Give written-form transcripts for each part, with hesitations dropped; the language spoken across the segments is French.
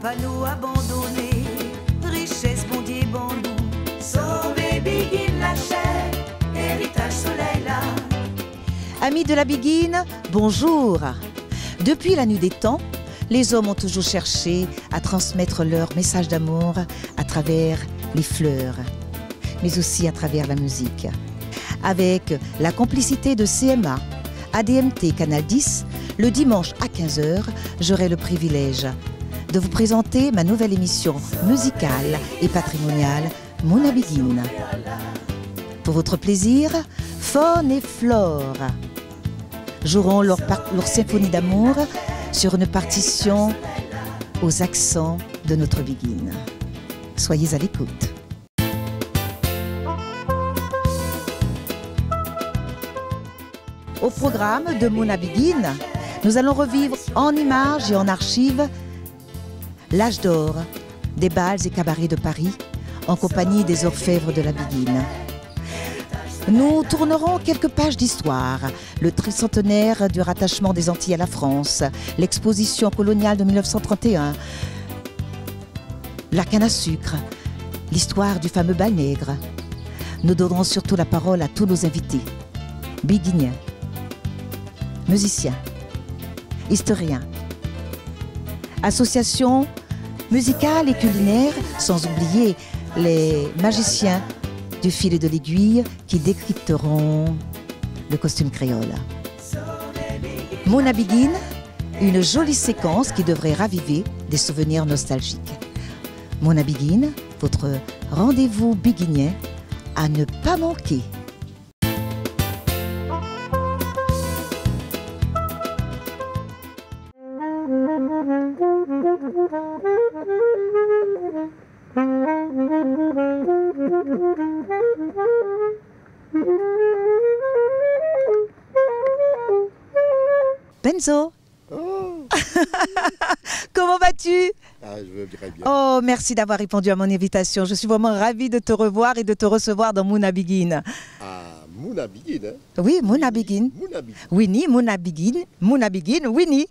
pas nous abandonner. Richesse, bon Dieu, bon nous. Sauver Biguine la chair, héritage soleil là. Amis de la Biguine, bonjour. Depuis la nuit des temps, les hommes ont toujours cherché à transmettre leur message d'amour à travers les fleurs, mais aussi à travers la musique. Avec la complicité de CMA, ADMT Canal 10, le dimanche à 15h, j'aurai le privilège de vous présenter ma nouvelle émission musicale et patrimoniale, Mouna Biguine. Pour votre plaisir, Faune et Flore joueront leur symphonie d'amour sur une partition aux accents de notre Biguine. Soyez à l'écoute. Au programme de Mouna Biguine, nous allons revivre en images et en archives l'âge d'or des bals et cabarets de Paris en compagnie des orfèvres de la Biguine. Nous tournerons quelques pages d'histoire, le tricentenaire du rattachement des Antilles à la France, l'exposition coloniale de 1931, la canne à sucre, l'histoire du fameux bal nègre. Nous donnerons surtout la parole à tous nos invités, biguiniens, musiciens, historiens, associations musicales et culinaires, sans oublier les magiciens du fil et de l'aiguille qui décrypteront le costume créole. Mouna Biguine, une jolie séquence qui devrait raviver des souvenirs nostalgiques. Mouna Biguine, votre rendez-vous biguinien à ne pas manquer. Benzo, Oh. comment vas-tu? Ah, je veux bien. Oh, merci d'avoir répondu à mon invitation. Je suis vraiment ravie de te revoir et de te recevoir dans Mouna Biguine. Ah, Mouna Biguine, hein? Oui, Mouna Biguine. Mouna Biguine. Winnie, Mouna Biguine, Winnie.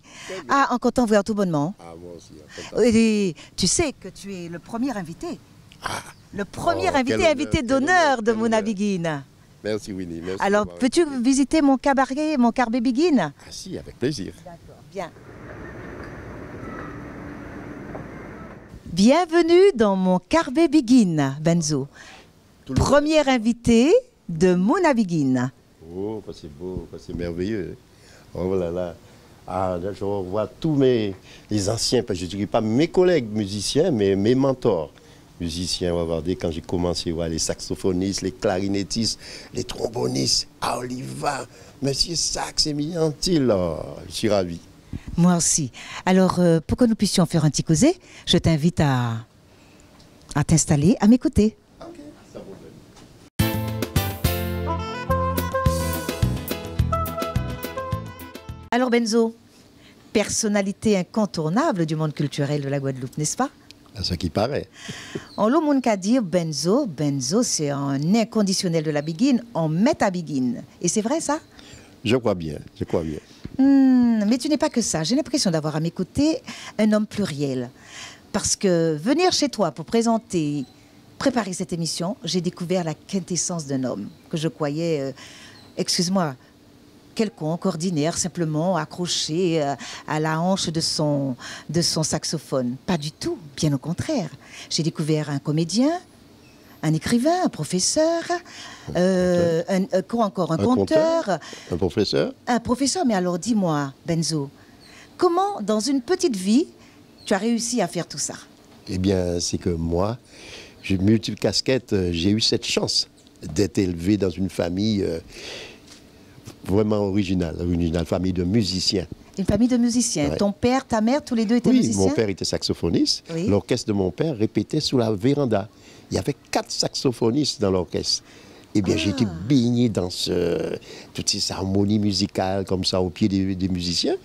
Ah, en content voir tout bonnement. Ah, moi aussi. En content. Et tu sais que tu es le premier invité. Ah, Le premier Oh, quel invité honneur, d'honneur quel de honneur, Mouna quel Biguine. merci Winnie. Merci Alors, d'avoir peux-tu invité. visiter mon cabaret, mon Carbet Biguine? Ah si, avec plaisir. D'accord, bien. Bienvenue dans mon Carbet Biguine, Benzo. Tout le monde. Premier invité de Mouna Biguine. Oh, c'est beau, c'est merveilleux. Oh là là. Ah, là, je revois tous les anciens, je ne dirais pas mes collègues musiciens, mais mes mentors musiciens. On va voir quand j'ai commencé, voir les saxophonistes, les clarinettistes, les trombonistes, à Oliva, Monsieur Sax, Émile Antil. Oh, je suis ravi. Moi aussi. Alors, pour que nous puissions faire un petit causé, je t'invite à t'installer, à m'écouter. Ok, ça va bien. Alors, Benzo, personnalité incontournable du monde culturel de la Guadeloupe, n'est-ce pas? À ce qui paraît. On l'a monde qu'à dire Benzo, c'est un inconditionnel de la Biguine, on met à Biguine. Et c'est vrai ça? Je crois bien, je crois bien. Mais tu n'es pas que ça. J'ai l'impression d'avoir à m'écouter un homme pluriel. Parce que venir chez toi pour préparer cette émission, j'ai découvert la quintessence d'un homme que je croyais, excuse-moi, quelconque, ordinaire, simplement accroché à la hanche de son saxophone. Pas du tout, bien au contraire. J'ai découvert un comédien, un écrivain, un professeur, quoi encore, un conteur, un professeur. un professeur. Mais alors dis-moi, Benzo, comment dans une petite vie tu as réussi à faire tout ça? Eh bien, c'est que moi, j'ai multiples casquettes, j'ai eu cette chance d'être élevé dans une famille vraiment originale, famille de musiciens. Une famille de musiciens. Ouais. Ton père, ta mère, tous les deux étaient Oui, musiciens? mon père était saxophoniste. Oui. L'orchestre de mon père répétait sous la véranda. Il y avait 4 saxophonistes dans l'orchestre. Eh bien, j'ai été baigné dans toutes ces harmonies musicales comme ça au pied des musiciens.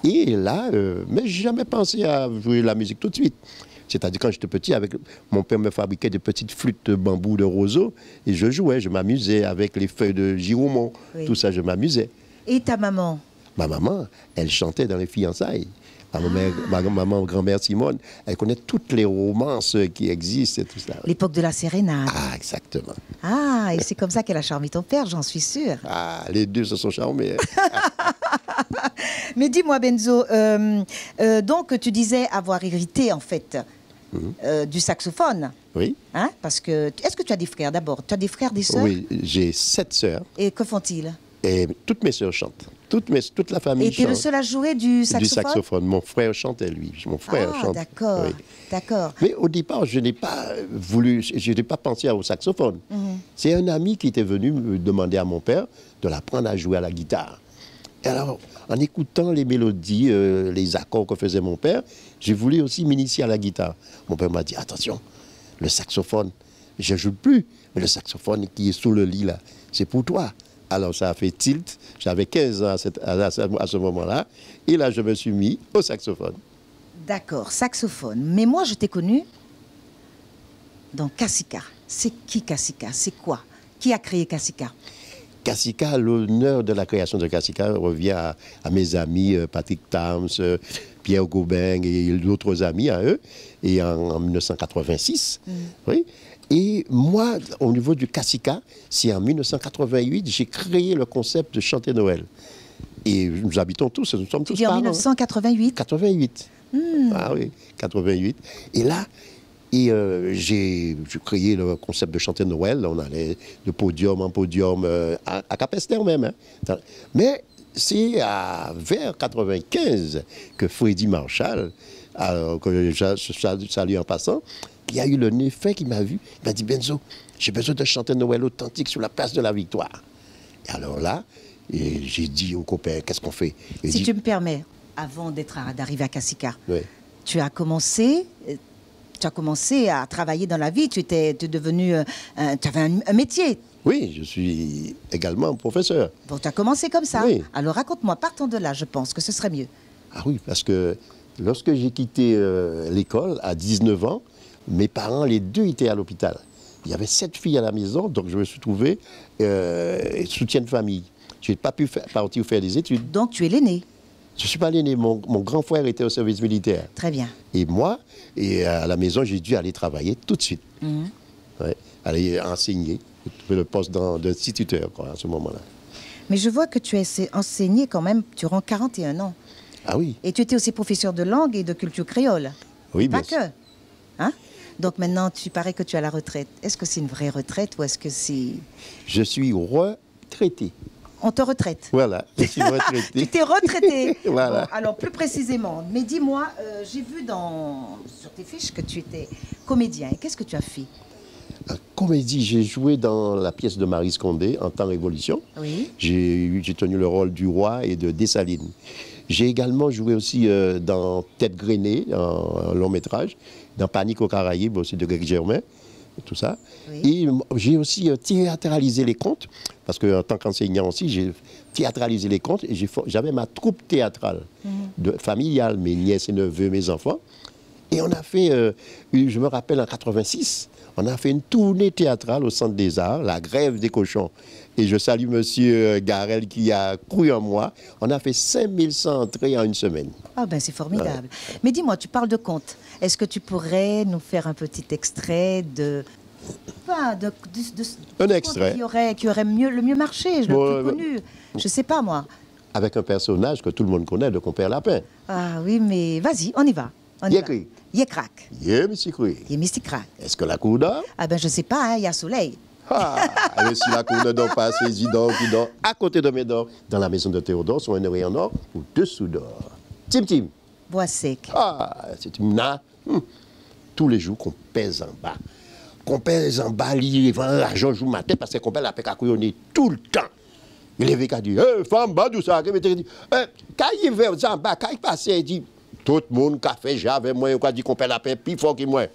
Et là, mais j'ai jamais pensé à jouer la musique tout de suite. C'est-à-dire quand j'étais petit, mon père me fabriquait des petites flûtes de bambou de roseau et je jouais, je m'amusais avec les feuilles de giromon. Oui. Tout ça, je m'amusais. Et ta maman? Ma maman, elle chantait dans les fiançailles. Ma maman, grand-mère Simone, elle connaît toutes les romances qui existent et tout ça. L'époque de la sérénade. Ah, exactement. Ah, et c'est comme ça qu'elle a charmé ton père, j'en suis sûre. Ah, les deux se sont charmés. Mais dis-moi, Benzo, donc tu disais avoir hérité, en fait, du saxophone. Oui. Hein? Parce que, est-ce que tu as des frères d'abord? Tu as des frères, des sœurs? Oui, j'ai 7 sœurs. Et que font-ils? Et toutes mes sœurs chantent. Toute la famille chante. Et tu es le seul à jouer du saxophone? Du saxophone. Mon frère chantait, lui. Mon frère chante. D'accord, oui. d'accord. Mais au départ, je n'ai pas voulu, je n'ai pas pensé au saxophone. C'est un ami qui était venu me demander à mon père de l'apprendre à jouer à la guitare. Et alors, en écoutant les mélodies, les accords que faisait mon père, j'ai voulu aussi m'initier à la guitare. Mon père m'a dit, attention, le saxophone, je ne joue plus, mais le saxophone qui est sous le lit là, c'est pour toi. Alors ça a fait tilt, j'avais 15 ans à ce moment-là, et là je me suis mis au saxophone. D'accord, saxophone. Mais moi je t'ai connu dans Kassika. C'est qui Kassika? C'est quoi? Qui a créé Kassika? Kassika, l'honneur de la création de Kassika revient à mes amis Patrick Tams, Pierre Gobin et d'autres amis à eux, et en 1986. Oui. Et moi, au niveau du Kassika, c'est en 1988, j'ai créé le concept de chanter Noël. Et nous habitons tous, nous sommes tous parents. En 1988 88. Ah oui, 88. Et là, j'ai créé le concept de chanter Noël. On allait de podium en podium, à Capesterre même. Hein. Mais c'est vers 95 que Freddy Marshall, que je salue en passant, il y a eu le Néfin qui m'a vu. Il m'a dit, Benzo, j'ai besoin de chanter Noël authentique sur la place de la Victoire. Et alors là, j'ai dit aux copains, qu'est-ce qu'on fait? Si tu me permets, avant d'arriver à Kassika, oui. tu as commencé à travailler dans la vie, tu es devenu, tu avais un métier. Oui, je suis également professeur. Bon, tu as commencé comme ça. Oui. Alors raconte-moi, partons de là, je pense que ce serait mieux. Ah oui, parce que lorsque j'ai quitté l'école à 19 ans, mes parents, les deux, étaient à l'hôpital. Il y avait 7 filles à la maison, donc je me suis trouvé soutien de famille. Je n'ai pas pu partir faire des études. Donc tu es l'aîné? Je ne suis pas l'aîné, mon grand frère était au service militaire. Très bien. Et moi, à la maison, j'ai dû aller travailler tout de suite. Ouais, aller enseigner, le poste d'instituteur à ce moment-là. Mais je vois que tu as enseigné quand même durant 41 ans. Ah oui. Et tu étais aussi professeur de langue et de culture créole. Oui, pas bien sûr. que. Hein? Donc maintenant, tu paraît que tu es à la retraite. Est-ce que c'est une vraie retraite ou est-ce que c'est... Je suis retraité. On te retraite? Voilà, je suis retraité. Tu t'es retraité. Voilà. Bon, alors, plus précisément, mais dis-moi, j'ai vu sur tes fiches que tu étais comédien. Qu'est-ce que tu as fait? En comédie, j'ai joué dans la pièce de Maryse Condé, En temps révolution. Oui. J'ai tenu le rôle du roi et de Dessalines. J'ai également joué aussi dans Tête grainée, en long métrage, dans Panique aux Caraïbes aussi de Greg Germain, tout ça. Oui. Et j'ai aussi théâtralisé les contes, parce qu'en tant qu'enseignant aussi, j'ai théâtralisé les contes et j'avais ma troupe théâtrale, familiale, mes nièces et neveux, mes enfants. Et on a fait, je me rappelle en 86, on a fait une tournée théâtrale au Centre des Arts, La Grève des Cochons. Et je salue monsieur Garel qui a cru en moi. On a fait 5100 entrées en une semaine. Ah ben c'est formidable. Ouais. Mais dis-moi, tu parles de contes. Est-ce que tu pourrais nous faire un petit extrait un extrait qui aurait le mieux marché, le plus connu? Je sais pas moi. Avec un personnage que tout le monde connaît, le compère Lapin. Ah oui, mais vas-y, on y va. Yécri. Yécrac. Yémisticri. Yémisticrac. Est-ce que la cour dort? Ah ben je sais pas, il y a soleil. Ah, si la cour ne dort pas, c'est qui dort à côté de mes dors, dans la maison de Théodore, sur un oreiller en or, ou dessous d'or. Tim Tim. Bois sec. Ah, c'est une tous les jours qu'on pèse en bas. Qu'on pèse en bas, il vend l'argent jour matin, parce qu'on pèse la paix à couillonner tout le temps. Il est venu à dire, femme, badou ça, quand il va en bas, quand il passe, il dit, tout le monde qui a fait j'avais moi, on a dit qu'on pèse la paix, plus fort que moi.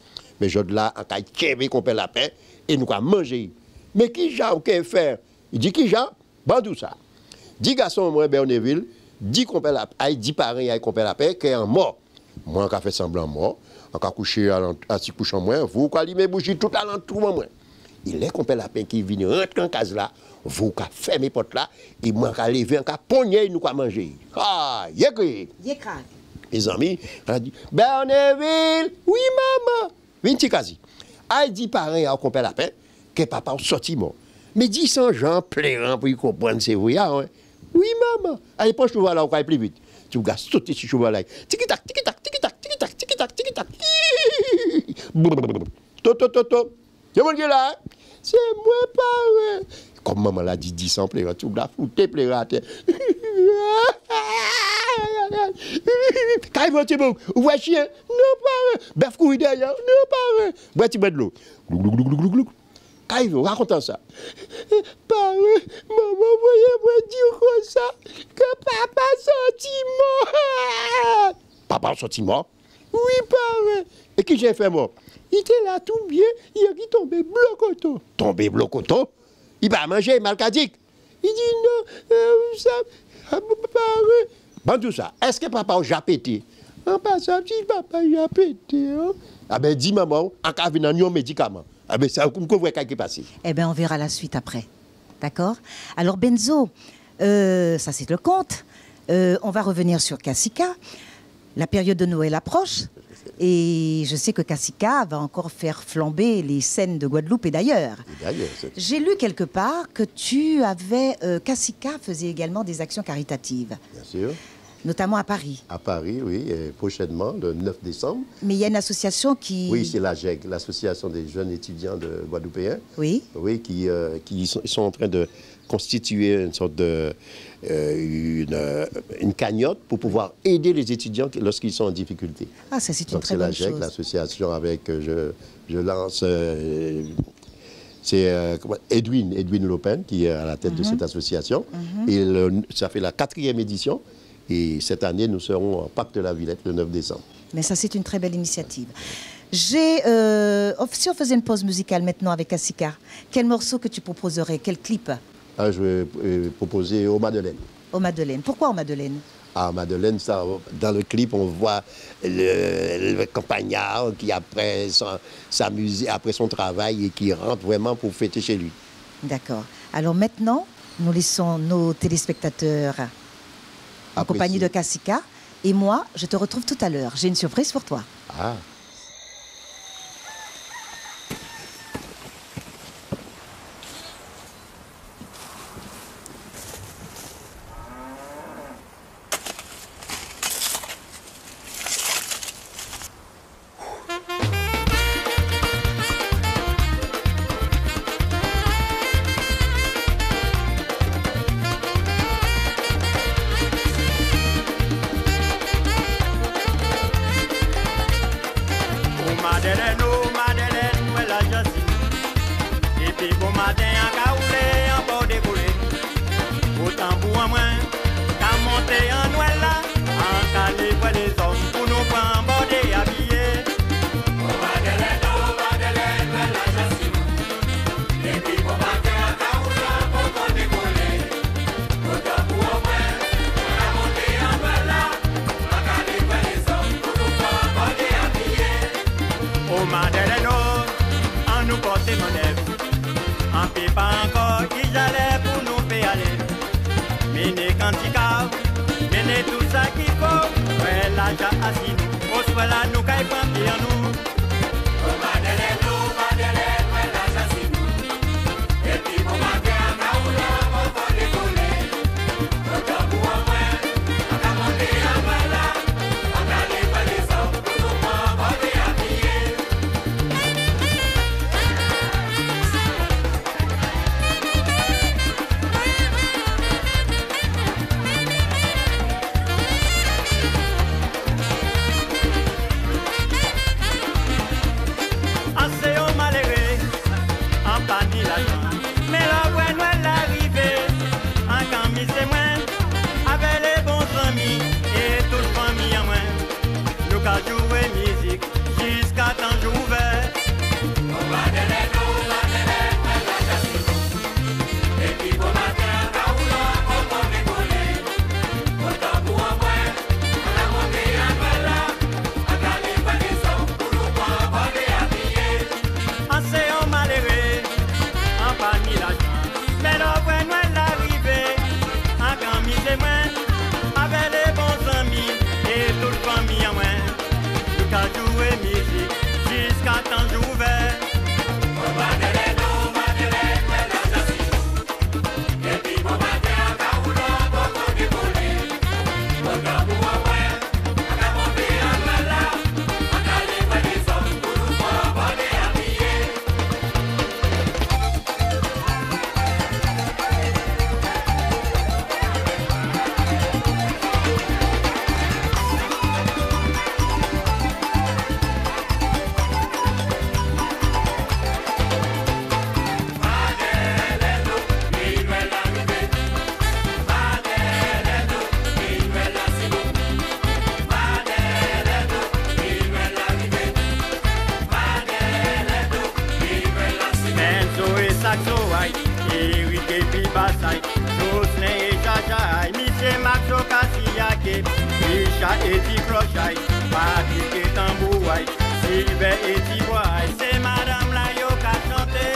Mais je là, on a dit qu'on pèse la paix, et nous avons mangé. Mais qui j'ai qu'à faire? Il dit qui j'ai? Bandou ça. 10 garçons, moi, Berneville, 10 qu'on pèse la paix, 10 parents qu'on pèse la paix, qui est en mort. Moi, on a fait semblant mort, on a couché à 6 couches en moins, vous, qui allumez bougie tout à l'entour en moins. Il est qu'on pèse la paix qui vient rentrer en case là, vous, qui fermez les portes là, et moi, qui lever, qui pogné, nous, qui manger. Ah, yécri. Yécrac. mes amis, elle a dit, Berneville, oui maman, viens quasi. Elle dit parents à qu'on la paix, que papa est sorti mort. Mais dit sans gens plairant pour y comprendre c'est vrai. Hein? Oui maman, allez prends cheval là, on va plus vite. Tu vas sauter sur cheval là. Tiki tac, tiki tac, tiki tac, tiki tac, tiki tac, tiki tac. Toto. C'est mon gars là. C'est moi pas. Comme maman l'a dit sans plairant, tu vas foutre plairant à terre. Quand il va te dire, vous voyez chien, non pas, bœuf courir derrière, non pas, bois tu bois de l'eau. Quand il va raconter ça, pas maman, voyez-moi dire comme ça, que papa sorti mort. Papa sorti mort? Oui, pas. Et qui j'ai fait mort? Il était là tout bien, il est tombé blocoto. Tombé blocoto? Il va manger malcadique. Il dit non, ça, pas. Bon, tout ça, est-ce que papa a déjà pété? En passant, si papa a pété, hein? Ah ben, dis maman, en cas de un médicament. Ah ben, c'est un coup de ce qui est passé. Eh bien, on verra la suite après. D'accord? Alors, Benzo, ça c'est le conte. On va revenir sur Kassika. La période de Noël approche. Et je sais que Kassika va encore faire flamber les scènes de Guadeloupe et d'ailleurs. J'ai lu quelque part que tu avais... Kassika faisait également des actions caritatives. Bien sûr. Notamment à Paris. À Paris, oui, et prochainement, le 9 décembre. Mais il y a une association qui... Oui, c'est la GEG, l'Association des jeunes étudiants de Guadeloupéens. Oui. Oui, qui sont en train de constituer une sorte de... une cagnotte pour pouvoir aider les étudiants lorsqu'ils sont en difficulté. Ah, ça c'est une très bonne chose. C'est la GEG, l'association avec... je lance... c'est Edwin Lopen qui est à la tête de cette association. Et ça fait la 4e édition. Et cette année, nous serons en Parc de la Villette le 9 décembre. Mais ça, c'est une très belle initiative. Si on faisait une pause musicale maintenant avec Kassika, quel morceau que tu proposerais? Quel clip? Je vais proposer Au Madeleine. Au Madeleine. Pourquoi Au Madeleine? À Madeleine, ça, dans le clip, on voit le campagnard qui, après son travail, et qui rentre vraiment pour fêter chez lui. D'accord. Alors maintenant, nous laissons nos téléspectateurs en compagnie de Kassika. Et moi, je te retrouve tout à l'heure. J'ai une surprise pour toi. Ah. Avec les bons amis et tout le temps ouvert. Richard et dit clochai, Patrick et tambouai, Sylvain et dit boy, c'est Madame la yo qui a chanté.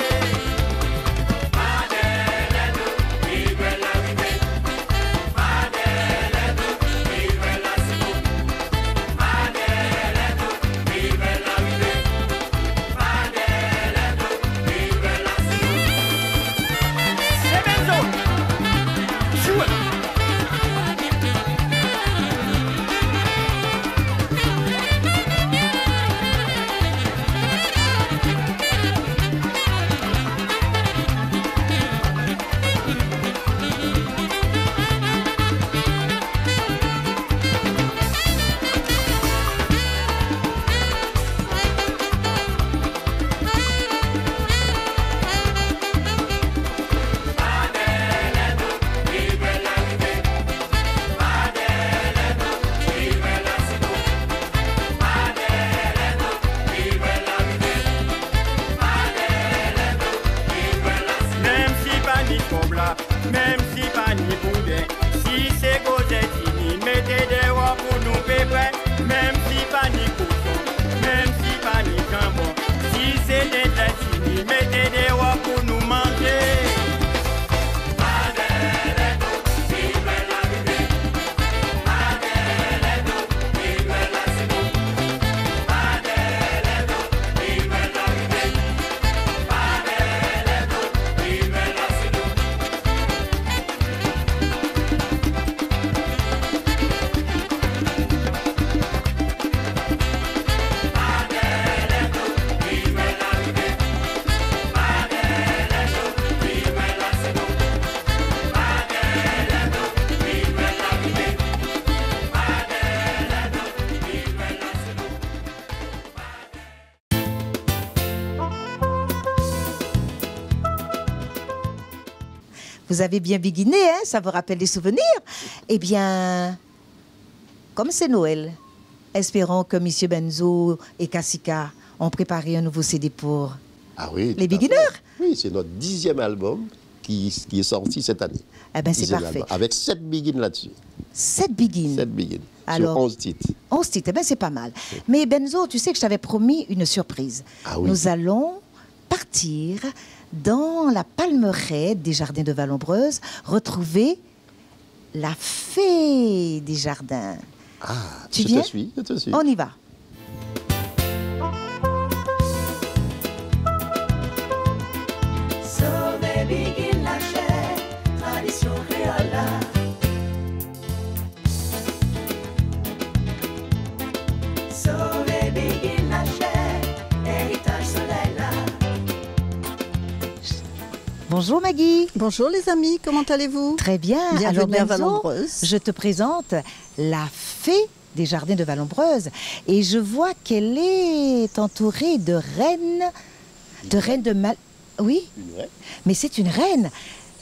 Même si pas ni boudin, si c'est Gozettini, mettez des rois pour nous péprer. Même si pas ni cochon, même si pas ni jambon, si c'est des Gozettini, mettez des rois pour nous manger. Vous avez bien biguiné, hein? Ça vous rappelle des souvenirs? Eh bien, comme c'est Noël, espérons que M. Benzo et Kassika ont préparé un nouveau CD pour les beginners. Oui, c'est notre 10e album qui est sorti cette année. Eh bien, c'est parfait. Avec 7 begins là-dessus. 7 begins. 7 begins. Alors, sur 11 titres. 11 titres, eh bien, c'est pas mal. Oui. Mais Benzo, tu sais que je t'avais promis une surprise. Ah oui. Nous allons partir dans la palmeraie des jardins de Vallombreuse, retrouver la fée des jardins. Ah, tu viens? Je te suis. On y va. Sauver Biguine la chair, tradition créole. Sauver Biguine la chair, héritage soleil là. Bonjour Maggie. Bonjour les amis, comment allez-vous? Très bien. Bienvenue Alors à Vallombreuse. Je te présente la fée des jardins de Vallombreuse et je vois qu'elle est entourée de reines, Oui, Une reine? mais c'est une reine,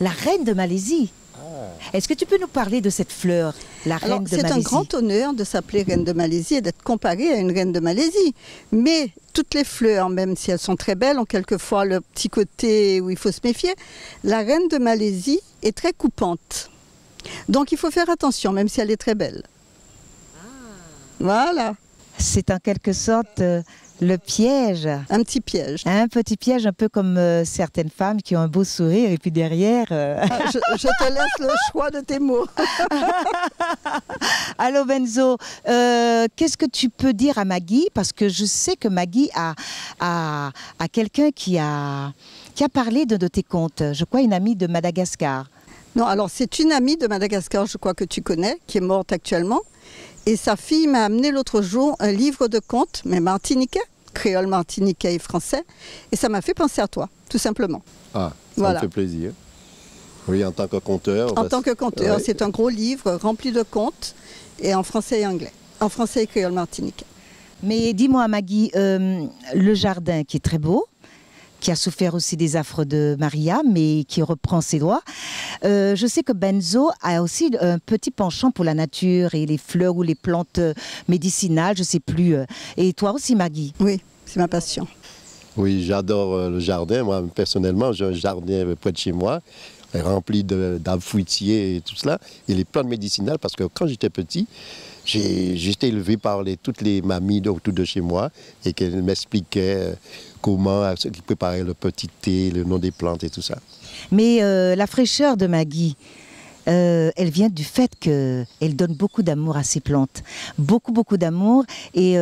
la reine de Malaisie. Est-ce que tu peux nous parler de cette fleur, la reine de Malaisie? C'est un grand honneur de s'appeler reine de Malaisie et d'être comparée à une reine de Malaisie. Mais toutes les fleurs, même si elles sont très belles, ont quelquefois le petit côté où il faut se méfier. La reine de Malaisie est très coupante. Donc il faut faire attention, même si elle est très belle. Voilà. C'est en quelque sorte le piège. Un petit piège. Un petit piège, un peu comme certaines femmes qui ont un beau sourire et puis derrière... Je te laisse le choix de tes mots. Allô Benzo, qu'est-ce que tu peux dire à Maggie? Parce que je sais que Maggie a quelqu'un qui a parlé de tes contes. Je crois une amie de Madagascar. Non, alors c'est une amie de Madagascar, je crois que tu connais, qui est morte actuellement. Et sa fille m'a amené l'autre jour un livre de contes, mais martiniquais, créole martiniquais et français. Et ça m'a fait penser à toi, tout simplement. Ah, ça Voilà. me fait plaisir. Oui, en tant que conteur. En tant que conteur, ouais. c'est un gros livre rempli de contes, et en français et anglais. En français et créole martiniquais. Mais dis-moi Maggie, le jardin qui est très beau, qui a souffert aussi des affres de Maria, mais qui reprend ses droits. Je sais que Benzo a aussi un petit penchant pour la nature et les fleurs ou les plantes médicinales, je ne sais plus. Et toi aussi, Maggie? Oui, c'est ma passion. Oui, j'adore le jardin. Moi, personnellement, j'ai un jardin près de chez moi, rempli d'arbres fruitiers et tout cela. Et les plantes médicinales, parce que quand j'étais petit, j'étais élevé par toutes les mamies autour de chez moi et qu'elles m'expliquaient comment ils préparaient le petit thé, le nom des plantes et tout ça. Mais la fraîcheur de Maggie, elle vient du fait qu'elle donne beaucoup d'amour à ses plantes. Beaucoup, beaucoup d'amour. Et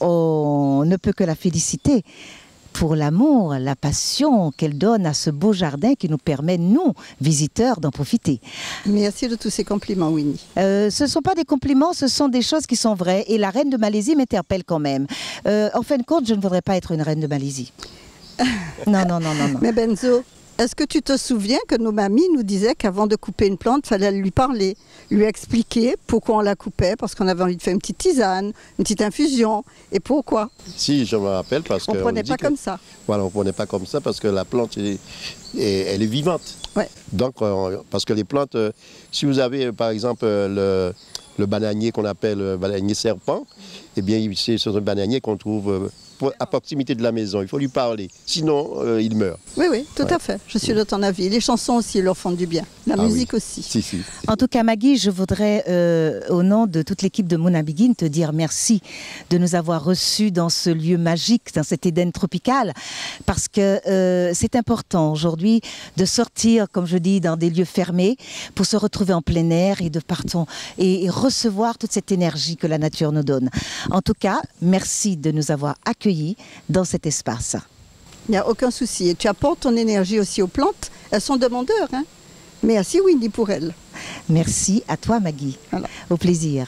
on ne peut que la féliciter pour l'amour, la passion qu'elle donne à ce beau jardin qui nous permet, nous, visiteurs, d'en profiter. Merci de tous ces compliments, Winnie. Ce ne sont pas des compliments, ce sont des choses qui sont vraies. Et la reine de Malaisie m'interpelle quand même. En fin de compte, je ne voudrais pas être une reine de Malaisie. Non, non, non, non, non. Mais Benzo, est-ce que tu te souviens que nos mamies nous disaient qu'avant de couper une plante, il fallait lui parler, lui expliquer pourquoi on la coupait, parce qu'on avait envie de faire une petite tisane, une petite infusion, et pourquoi? Si, je me rappelle parce que... On ne prenait pas comme ça. Voilà, on ne prenait pas comme ça parce que la plante, elle est vivante. Ouais. Donc, parce que les plantes, si vous avez par exemple le bananier qu'on appelle le bananier serpent, eh bien, c'est un bananier qu'on trouve à proximité de la maison. Il faut lui parler, sinon il meurt. Oui, oui, tout à fait. Je suis de ton avis. Les chansons aussi leur font du bien. La musique aussi. Si, si. En tout cas, Maggie, je voudrais, au nom de toute l'équipe de Mouna Begin, te dire merci de nous avoir reçus dans ce lieu magique, dans cet Éden tropical, parce que c'est important aujourd'hui de sortir, comme je dis, dans des lieux fermés pour se retrouver en plein air et de partir et recevoir toute cette énergie que la nature nous donne. En tout cas, merci de nous avoir accueillis dans cet espace. Il n'y a aucun souci. Et tu apportes ton énergie aussi aux plantes. Elles sont demandeurs, hein. Merci Winnie pour elles. Merci à toi, Maggie. Voilà. Au plaisir.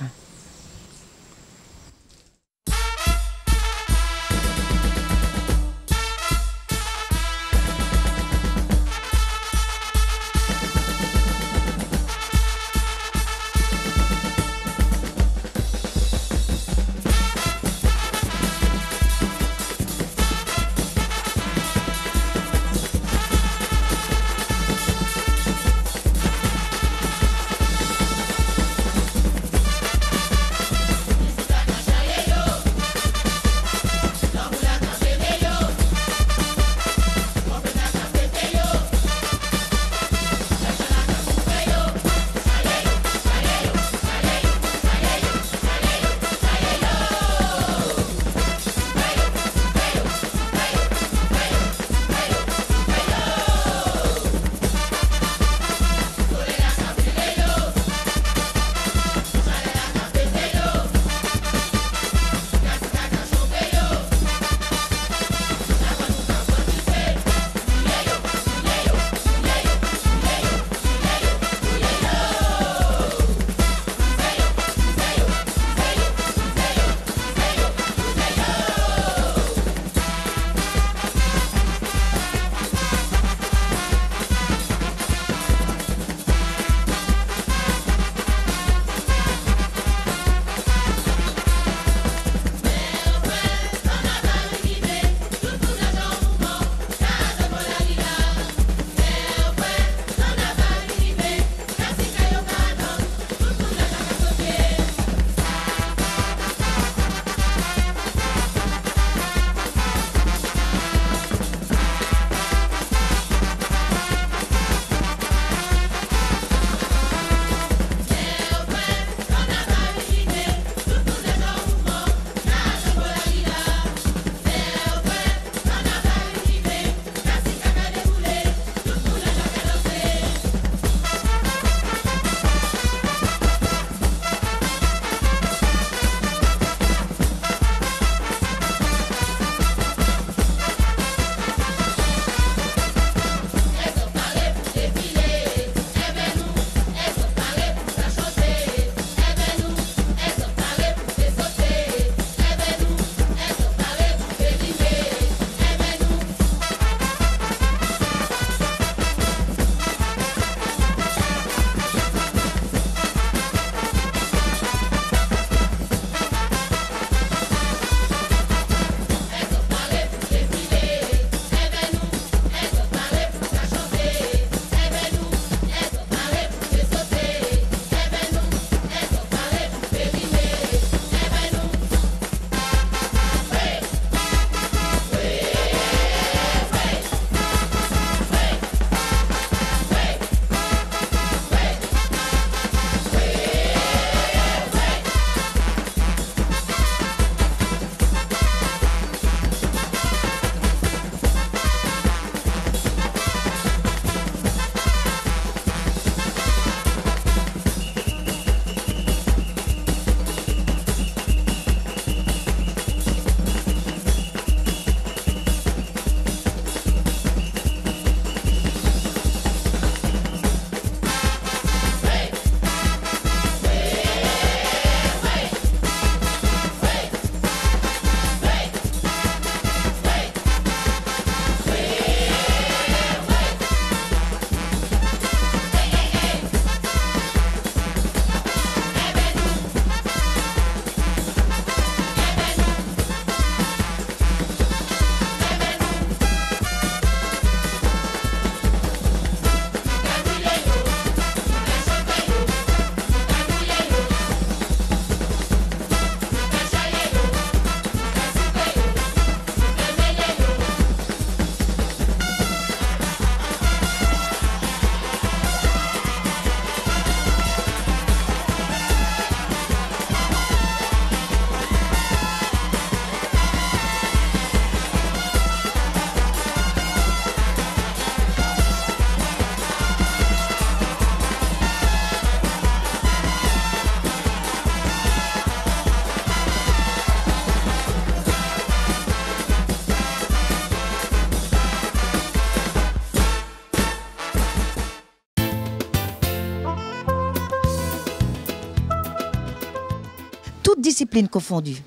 disciplines confondues.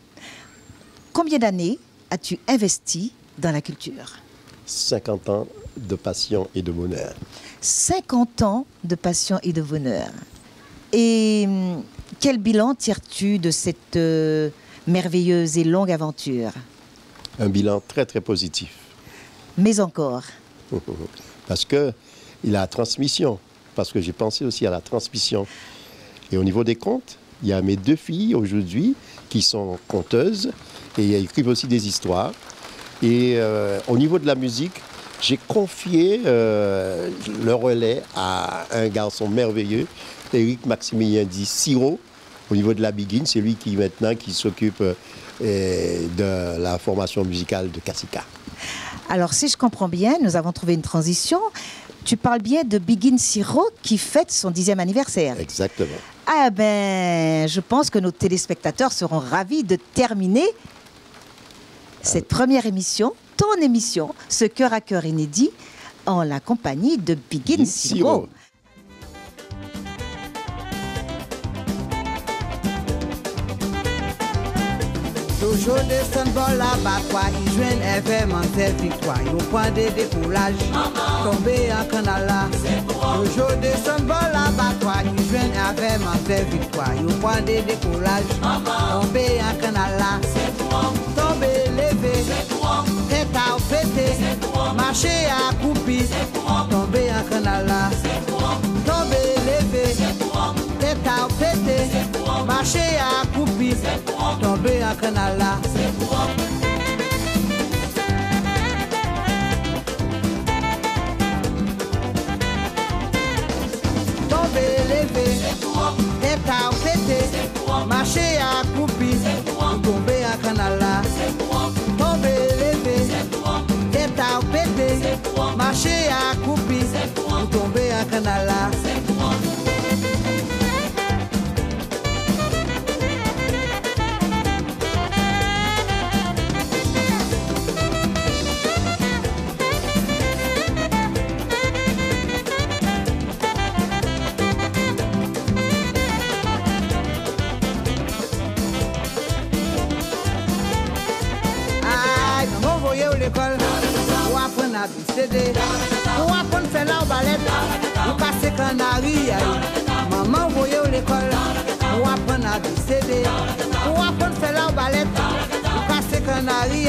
Combien d'années as-tu investi dans la culture? 50 ans de passion et de bonheur. 50 ans de passion et de bonheur. Et quel bilan tires-tu de cette merveilleuse et longue aventure? Un bilan très très positif. Mais encore. Parce que il y a la transmission. Parce que j'ai pensé aussi à la transmission. Et au niveau des contes, il y a mes 2 filles aujourd'hui qui sont conteuses et elles écrivent aussi des histoires. Et au niveau de la musique, j'ai confié le relais à un garçon merveilleux, Éric Maximilien dit Siro, au niveau de la Biguine. C'est lui qui maintenant qui s'occupe de la formation musicale de Kassika. Alors, si je comprends bien, nous avons trouvé une transition. Tu parles bien de Biguine Siro qui fête son 10e anniversaire. Exactement. Ah ben, je pense que nos téléspectateurs seront ravis de terminer cette première émission, ton émission, ce cœur à cœur inédit, en la compagnie de Biguine Siro. Toujours descendre par l'abattoir, ils joignent FM en telle victoire. Ils prennent des décollages, tomber en canal là. Toujours descendre par l'abattoir, ils joignent FM en telle victoire. Ils prennent des décollages, tomber en canal là. Tomber, lever, tête à péter, marcher à couper, tomber en canal là. Tomber, lever, tête à péter, marcher à couper, tomber en canal là. Tomber, lever, tête à péter, marcher à couper, tomber en canal là. Tomber, lever, tête à péter, marcher à couper, tomber en canal là. L'école, ou apprendre à BCD, ou apprendre à faire la balette, ou casser canari. Maman voyait l'école, ou apprendre à BCD, ou apprendre à faire la balette, ou casser canari.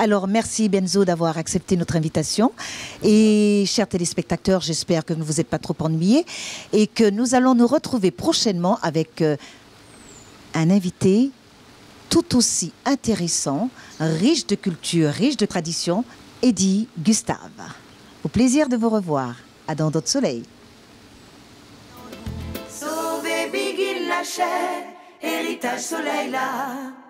Alors, merci Benzo d'avoir accepté notre invitation. Et chers téléspectateurs, j'espère que vous ne vous êtes pas trop ennuyés et que nous allons nous retrouver prochainement avec un invité tout aussi intéressant, riche de culture, riche de tradition, Eddie Gustave. Au plaisir de vous revoir. À dans d'autres soleils. Sauver Biguine la chair, héritage soleil là.